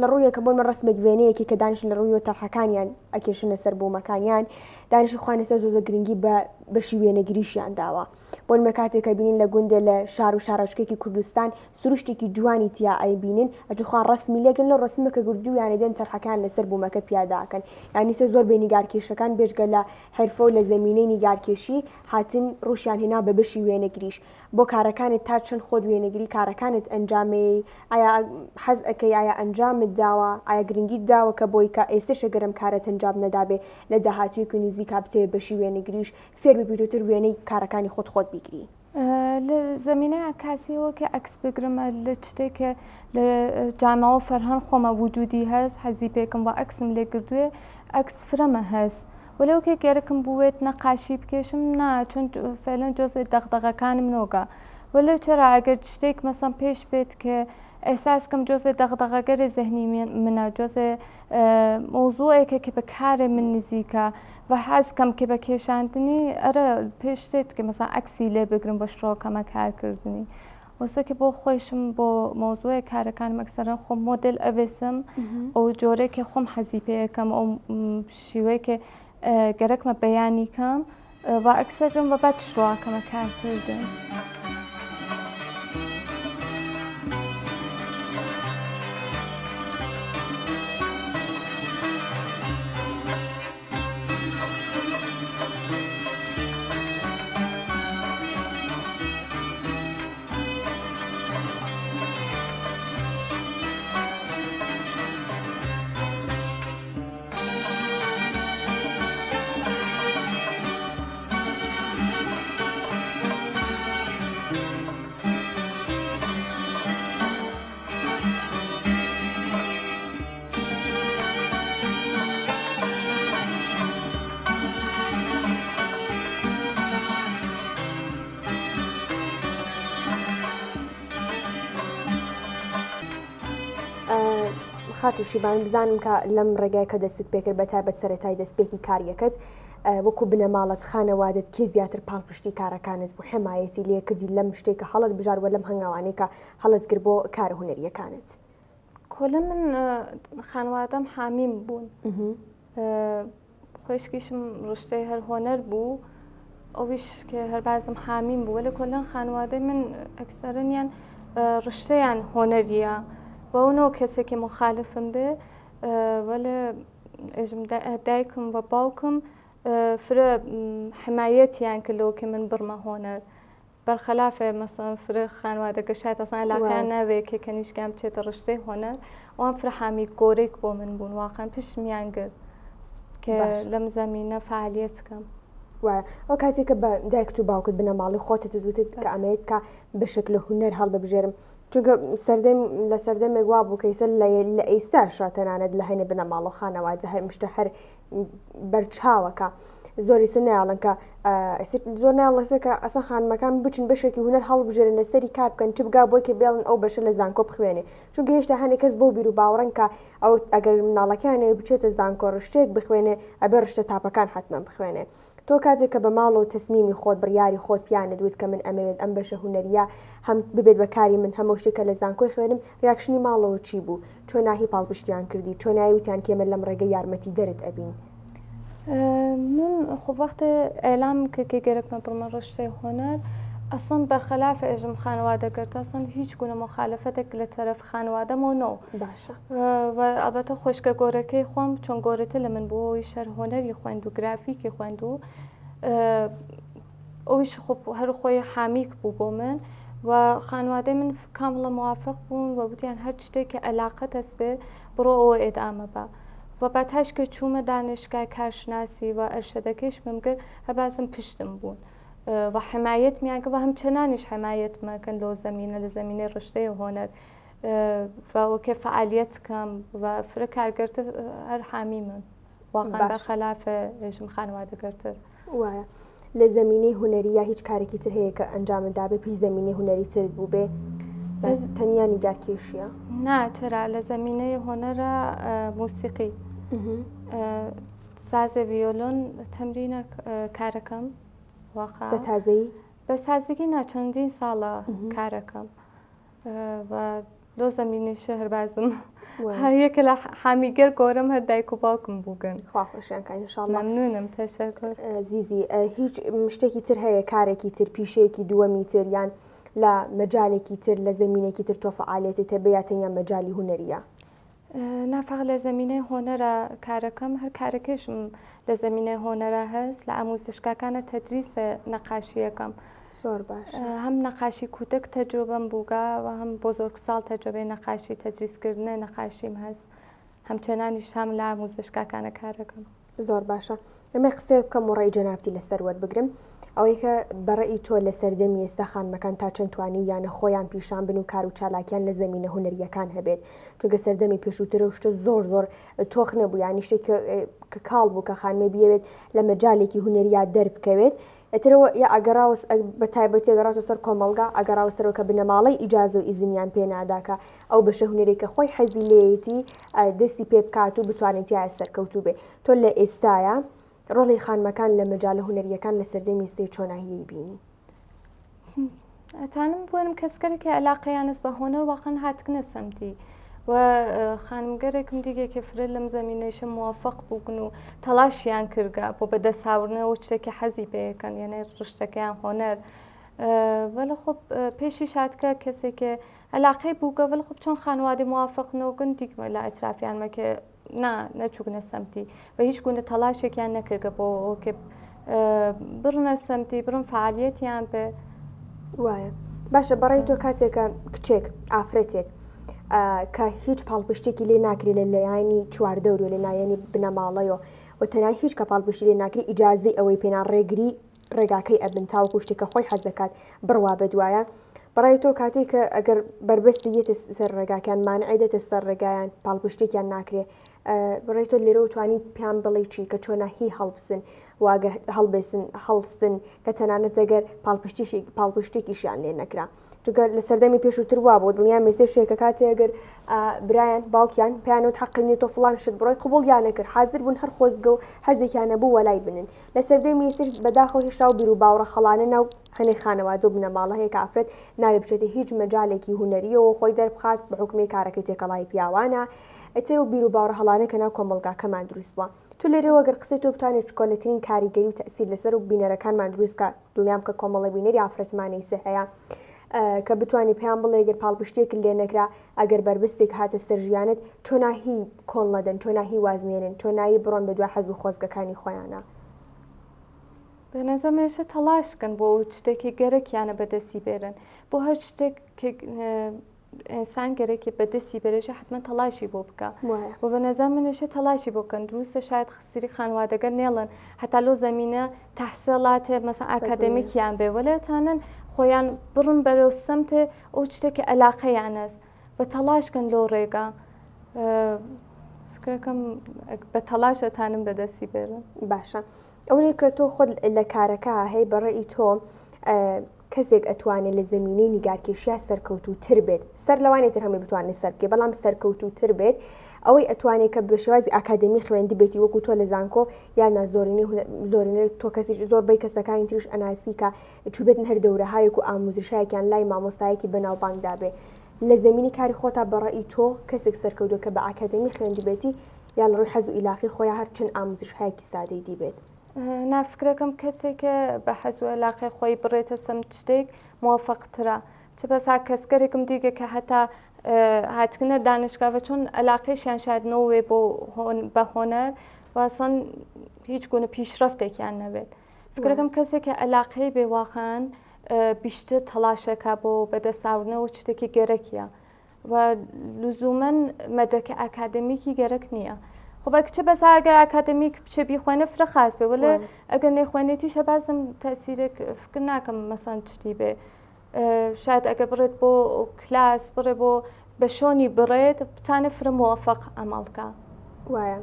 لە ڕوویەکە بۆمە ڕسمێک وێنەیەکی کە دانیش لە ڕووی و تەرحەکانیان ئەکێشنە سەر بوومەکانیان دانیشی خوانەسە زۆ گرنگی بە بەشی وێنەگریشیان داوە بۆنمە کاتێکە بینین لە گوندێ لە شار و شارۆچکێکی کوردستان سروشتێکی جوانی تیا ئەیبینین ئەجوخوان ڕسمی لێکن لە ڕسمەکە گردویانە دێن تەرحەکان لەسەر بوومەکە پیاداکەن یانی سە زۆر بێ نیگارکێشەکان بێژگە لە حرفە و لە زەمینەی نیگارکێشی هاتن ڕوشیان هێنا بە بەشی وێنەگریش بۆ کارەکانت تا چەند خۆت وێنەگری کارەکانت ئەنجامی ئایا حەز ئەەکەی ئایا ئەنجامت داوە ئایا گرنگیت داوە کە بۆی کە ئێستش گەرم کارت ئەنجام نەدابێ لە داهاتووی کنیزی کاپتێ بەشی وێنەگریش فێر ببیتوتر وێنەی کارەکانی خۆت بیگری لە زمینەیە کاسیەوە کە ئەکس بگرمە لە شتێکە لە جاماوە فەرهەن خۆمە وجودی هەست حەزی پێکم بە ئەکسم لێ کردوێ ئەکس فرەمە هەست وەلەوکێ گێرەکەم بوێت نەقاشی بکێشم نا چون فعلەن جۆزێ دەغدغەکانم نۆگە وەلە چرا ئەگەر شتێک مەسەم پێش بێت کە ئێساسکەم جۆزێ دەغدغەگەری زەهنی منە جۆزێ مۆزوعێکە کە بە کارێ من نزیکە و حەزکەم کە بە کێشاندنی ئەرە پێشتێت کە مەسا ئەکسی لێ بگرم بە شڕۆکەمە کارکردنی وەسەکە بۆ خۆشم بۆ مۆزوعی کارەکان مەکسەرن خۆم مۆدل ئەوێسم ئەو جۆرێکی خۆم حەزی پێەکەم ئەو شیوەیەکە گەرەکمە بەیانی کەم و ئەکسەرم بە بەد شڕۆکەمە کارکردن. خاتوشیبان بزانم کە لەم ڕێگای کە دەستت پێکرد بە تایبەت سەرەتای دەستپێکی کاریەکەت وەکو بنەماڵەت خانەوادت کێ زیاتر پاڵپشتی کارەکانت بۆ حمایەتی لێکردی لەم شتێکە هەڵت بژاروە لەم هەنگاوانەی کە هەڵت کرد بۆ کارە هونەریەکانت کۆلە من خانوادەم حامیم بوون خۆشکیشم ڕشتەی هەر هۆنەر بوو ئەویش کە هەربازم حامیم بوو لە کۆلەن خانوادەی من ئەکسەرنیان ڕشتەیان هۆنەریە بەونەوە کەسێکی مخالفم بێ وەلە دایکم بە باوکم فرە حمایەتیان کردەوە کە من بڕمە هۆنەر بەرخەلافێ مەسەڵەن فرە خانوادەکە شاید ئەسان علاقەیان ناوێت کە کەنیشکام بچێتە ڕشتەی هۆنەر ئەوان فرە حامی گۆرێک بۆ من بوون واقعا پشتمیان کرد کە لەم زەمینە فعالیت بکەم. وایە ئەو کاتێککە بە دایکت و باوکت بنەماڵی خۆتت دوتت کە ئەمەیت کە بەشێک لە هونەر هەڵبەبژێرم چونکە لە سەردەمێک وا بوو کەیسە لە ئێستاشە تەنانەت لە هەینە بنەماڵ و خانەوادە هەر مشتە هەر بەرچاوەکە زۆری سە نایڵن کە زۆر ناڵەسە کە ئەسە خانمەکان بچن بەشێکی هونەر هەڵبژێرن لەسەری کار بکەن چ بگا بۆی کە بێڵن ئەو بەشە لە زانکۆ بخوێنێ چونکە هێشتا هەنێک کەس بۆ بیر و باوەڕەن کە ئەو ئەگەر مناڵەکانێ بچێتە زانکۆ ڕشتێک بخوێنێ ئەبێ ڕشتە تاپەکان حتممە بخوێنێ تۆ کاتێک کە بە ماڵ و تەسمیمی خۆت بڕیاری خۆت پیانە دوت کە من ئەمەوێت ئەم بەشە هونەریە هەم ببێت بەکاری من هەموو شتێکە لە زانکۆی خوێنم ریاکشنی ماڵەوە چی بوو چۆ ناهی پاڵپشتیان کردی چۆ ناویتیان کێمە لەم ڕێگە یارمەتی دەرت ئەبین من خۆ وەختە ئێلام کە گەرەکمە بڕمە ڕشتەی هۆنەر ئەسڵ بەرخەلاف ئێژم خانوادەگەرت ئەسڵ هیچ گونە مخالەفەتێک لە تەرەف خانوادەمەوە باشە ئەبەتە خۆشکە گۆرەکەی خۆم چۆن گۆرەتە لە من بۆی شەر هۆنەری خوێند و گرافیکی خوێند و ئەویش هەر خۆی حامیک بوو بۆ من و خانوادەی من کامڵە موافق بوون و وتیان هەر شتێککە علاقەت هەست بێ بڕۆ ئەوە ئێدامە بە و بەتاشکە چوومە دانشگای کارشناسی و ئەرشەدەکەیش بم کرد هەبازم پشتم بوون و حمایەتمیان کە بە هەمچەنانیش حمایەتمەکەن لۆ زمینە لە زمینەی ڕشتەی هۆنەر وەکێ فعالیت بکەم و فرە کارگەرتە هەر حامی من واقعا بەخەلافە ژم خانوادەگەرتر. وایە لە زمینەی هوەری یا هیچ کارێکی تر هەیە کە ئەنجامدا بێ پێی زمینەی هوەری ترت بوو بێ تەنیا نیگارکێشیە؟ ناچرا لە زمینەی هۆنەرە موسیقی سازە ڤیۆلۆن تەمرینە کارەکەم بە تازەی بە سازگی ناچەندین ساڵە کارەکەم و لۆ زمینی شەهربازم یەکە لە حامیگەر گۆرم هەر دایک و باوکم بووگەن. خواخۆشیانکەین مەمنونم تەشەکر. زیزی هیچ شتێکی تر هەیە کارێکی تر پیشەیەکی دووەمی تر یان لە مەجالێکی تر لە زمینێکی تر تۆ فعالێتی تە بەیاتەنیان مەجای هوەریە؟ نافاق لە زمینەی هۆنەرە کارەکەم هەر کارەکەشم لە زمینەی هۆنەرە هەست لە ئامۆزشگاکانە تەدریسە نەقاشیەکەم. زۆر باش. هەم نەقاشی کودک تەجروبەم بووگا و هەم بۆ زۆر ساڵ تەجربەی نەقاشی تەدریسکردنە نەقاشیم هەست هەمچەنانیش هەم لە ئامۆزشگاکانە کارەکەم. زۆر باشە. ئەمە قسەیە بکەم و ڕێی جەنابەتی لەسەر وەربگرم ئەوەی کە بەڕێی تۆ لە سەردەمی ئێستا خانمەکان تا چەند توانی یانە خۆیان پیشان بن و کار و چالاکیان لە زمینە هوەریەکان هەبێت چونکە سەردەمی پێشووترە و شتە زۆر تۆخ نەبوو یانی شتێک کە کاڵ بوو کە خانمە بیەوێت لە مەجالێکی هوەریات دەربکەوێت ئەترەوە یا ئەگەڕاوە بە تایبەتی ئەگەڕاتە سەر کۆمەڵگا ئەگەڕاوە سەرەوە کە بنەماڵەی ئیجازە و ئیزنیان پێ ناداکە ئەو بەشە هوەرێکە خۆی حەزی لێیەتی دەستی پێ بکات و بتوانێت یا سەرکەوتوو بێ. تۆ لە ئێستاە ڕۆڵی خانمەکان لە مەجالە هوەریەکان لە سەردەمی ئێستای چۆناهیەی بینی؟ ئەتانم بووم کەسکەرێکی علاقەیانس بە هۆنەر واقعا هاتکنە سەمتی و خانمگەرێکم دیگە کە فرە لەم زمینەیشە موافق بووگن و تەلاشیان کردگا بۆ بەدەساوردنەوە شتێکی حەزی پێەکەن یعنی ڕشتەکەیان هۆنەر وەلە خۆ پێشی شاتکە کەسێکە علاقەی بووگە وەلە خۆ چۆن خانوادی موافقنەوەگەن دیگمە لە ئەترافیانمەکە نەچووگنە سەمتی و هیچ گونە تەلاشێکیان نەکردگە بۆ ئەوکە بڕنە سەمتی بڕن فعالیەتیان بێ. وایە باشە بەڕێی تۆ کاتێکە کچێک ئافرەتێک کە هیچ پاڵپشتێکی لێ ناکری لە لایانی چواردەور لە لایەنی بنەماڵەیەوە و تەنای هیچ کە پاڵپشتی لێ ناکری ئیجازەی ئەوەی پێنا ڕێگری ڕێگاکەی ئەبن تاوەکو شتێکە خۆی حەز دەکات بڕوا بەدوایە بەڕای تۆ کاتێک کە ئەگەر بربەستی یەتە سەر ڕێگاکان مانعی دێتە سەر ڕێگایان پاڵپشتێکیان ناکرێ بڕێ تۆ لێرە توانی پێیان بڵێ چی کە چۆنە هی هەڵبسن واگەر هەڵبێسن هەڵستن کە تەنانەت ئەگەر پاڵپشتێکیشیان لێ نەکرا چونکە لە سەردەمی پێشووتر وا بۆ دڵیان مێسێشێکە کاتێ ئەگەر برایان باوکیان پێیانەوە حەقینی تۆ فڵان شت بڕۆی قبوڵیان نەکرد حازر بوون هەر خۆزگە و حەزێکیانە بوو وەلای بنن لە سەردەمی ئێستش بەداخەوە هێشتا و بیر و باوڕە خەڵانە ناو هەنێ خانەوادە و بنەماڵە هەیە کە ئافرەت ناوێ بچێتە هیچ مەجالێکی هوەریەوە خۆی دەربخات بە حکومی کارەکەی تێکەڵای پیاوانە ئەتر و بیر و باوڕە هەڵانە کە ناو کۆمەڵگاکەمان دروست بووە. تو لێرەوە گەر قسەی تۆ بتوانێت چکۆلەترین کاریگەری و تەئسیر لەسەر و بینەرەکانمان دروستکە دڵیام کە کۆمەڵە بینەری ئافرەتمانەی سێ هەیە کە بتوانانی پێیان بڵێ گەر پاڵپشتێک لێ نەکرا ئەگەر بربستێک هاتە سەرژیانت چۆناهی کۆنڵەدەن چۆناهی وازنێنن چۆنایی بڕۆن بە دوای حەز و خۆزگەکانی خۆیانە. بە نەزەمێشە تەلاشکن بۆ شتێکی گەرەکیانە بەدەستی بێرن بۆ هەر شتێک ئینسان گەرەێکی بەدەستی بێرەشە حتمما تەلاشی بۆ بکە و بە نەزان منێشە تەلاشی بۆکەن دروستە شاید خسیری خانوادەگەر نێڵن هەتا لۆ زمینە تەحسیڵاتێ مەسا ئاکادمیکیان بێ وەلێتانن خۆیان بڕن بەرەو سەمتێ ئەو شتێکی علاقەیانەست بە تەلاشکن لۆ ڕێگا فکرەکەم بە تەلاشەتانم بەدەستی بێرن. باشە ئەوەی کە تۆ خۆت لە کارەکە هەیە بەڕێی تۆ کەسێک ئەتوانێت لە زمینەی نیگارکێشیە سەرکەوتووتر بێت سەر لەوانێتتر هەمووی بتوانێت سەرکێ بەڵام سەرکەوتووتر بێت ئەوەی ئەتوانێت کە بە شێوازی ئاکادمی خوێندی بێتی وەکو تۆ لە زانکۆ یان زۆرینەی تۆ کەسی زۆربەی کەسەکانی تریش ئەناسی کە چوبێتن هەر دەورەهایەک و ئاموزشایەکیان لای مامۆستایەکی بەناوبانگدا بێ لە زمینی کاری خۆتا بەڕێی تۆ کەسێک سەرکەوتووە کە بە ئاکادمی خوێندی بێتی یان ڕووی حەز و ئیلاقی خۆیان هەر چەند ئاموزشایەکی سادەی دی بێت. نافکرەکەم کەسێکە بە حەز و علاقەی خۆی بڕێتە سەمت شتێک موافقترە چ بەسا کەسگەرێکم دیگە کە هەتا هاتکنە دانشگاوە چۆن علاقەیشیان شادنەوەێ بە هۆنەر واسان هیچ گونە پیشرەفتێکیان نەبێت فکرەکەم کەسێکە علاقەی بێواخان بیشتر تەلاشەکە بۆ بەدەساوردنەوە شتێکی گەرەکیە و لزومەن مەدرەکە ئاکادمیکی گەرەک نییە خب کچە بەس ئەگە ئاکادمیک بچێ بیخوێنە فرە خاص بێ وەلە ئەگەر نەیخوێنێتیش هەبازم تەسیرێک فکر ناکەم مەسەن چتی بێ شاید ئەگە بڕێت بۆ کلاس بڕێ بۆ بە شۆنی بڕێت بچانە فرە مووەفەق ئەمەڵکە وایە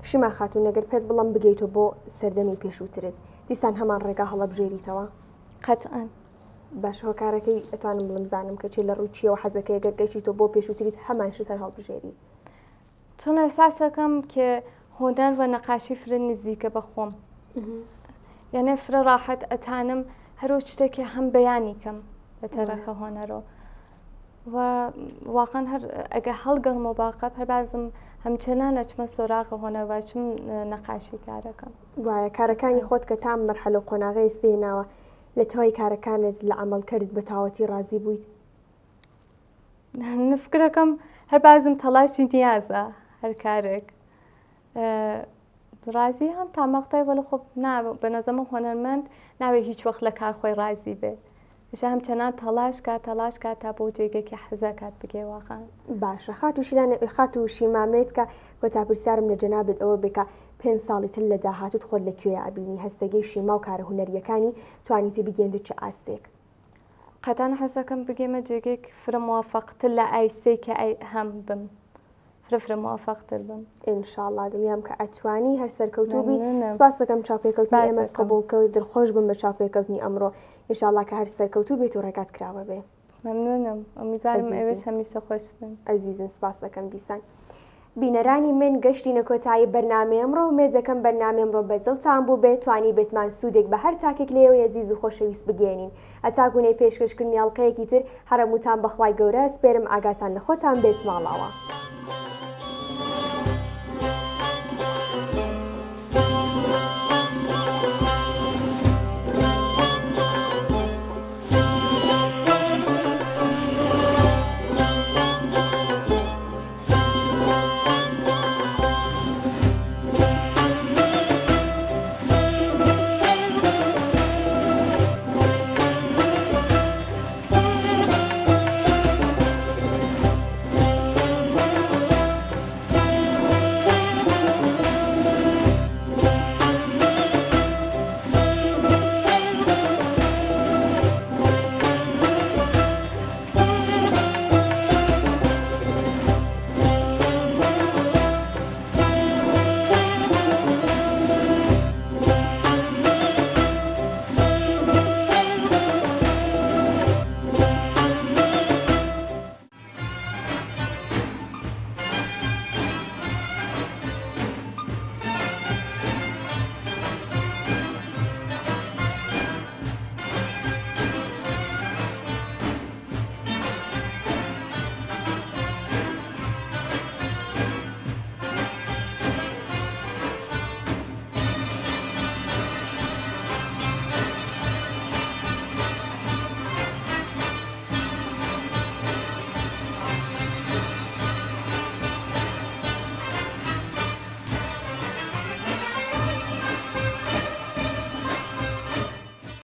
شیما خاتون نەگەر پێت بڵم بگەیتەوە بۆ سەردەمی پێشووترت دیسان هەمان ڕێگا هەڵە بژێریتەوە قەتئەن باش هۆکارەکەی ئەتوانم بڵم زانم کە چێ لە ڕووچیەوە حەزەکەی گەرگەشیتەوە بۆ پێشووتریت هەمان شت هەر هەڵبژێری چۆن ئەساسەکەم کە هۆنەر و نەقاشی فرە نزیکە بەخۆم یعنی فرە ڕاحەت ئەتانم هەرۆ شتێکی هەم بەیانی کەم لە تەرەخە هۆنەرەوە و واقعا هەر ئەگە هەڵگەڕمە باقەت هەر بازم هەمچەنان ئەچمە سۆراغە هۆنەرواچم نەقاشی کارەکەم وایە کارەکانی خۆت کە تام مەرحەلە قۆناغی ستێناوە لە تەوای کارەکانت لە عملکرد بە تاوەتی ڕازی بوویت نفکرەکەم هەر بازم تەڵاشی نیازە هەر کارێک ڕازی هەم تامەقتای وەڵە خۆ بە نەزەمە هۆنەرمەند ناوێ هیچ وەخت لە کار خۆی ڕازی بێ ئەش هەم چەنان تەلاش کات تا بۆ جێگەکی حەزە کات بگێ واقعا باشە خات و شیمامێت کە کۆتاپرسیارم لە جەنابێت ئەوە بێکە 5 ساڵی تر لە داهاتوت خۆت لەکوێ ئابینی هەستەگەی شیما و کارە هونەریەکانی توانیتی بگەێنێت چه ئاستێک قەتان حەزەکەم بگێمە جێگەیەک فرە موافقتر لە ئایسەی کە هەم بم فرە موافقتر بم ئینشاءڵڵا دڵیام کە ئەتوانی هەر سەرکەوتوبی سپاس دەکەم چاپێکەوتنی ئێمەت قبولکەوت دڵخۆش بم بە چاپێکەوتنی ئەمڕۆ ئینشاءڵڵا کە هەر سەرکەوتوو بێت و ڕێگات کراوە بێ مەمنونم ئەمیدوارم ئێوەش هەمیشە خۆش بن ئەزیزن سپاس دەکەم دیسان بینەرانی من گەشتی نەکۆتایی بەرنامە ئەمڕۆ مێزەکەم بەرنامە ئەمڕۆ بەدڵتان بوو بێت توانی بێتمان سوودێک بە هەر تاکێک لێەوە ئەزیز و خۆشەویست بگێنین هەتاگونەی پێشکەشکردنی ئەڵلقەیەکی تر هەرەموتان بەخوای گەورە سپێرم ئاگاتان لە خۆتان بێت ماڵاوە.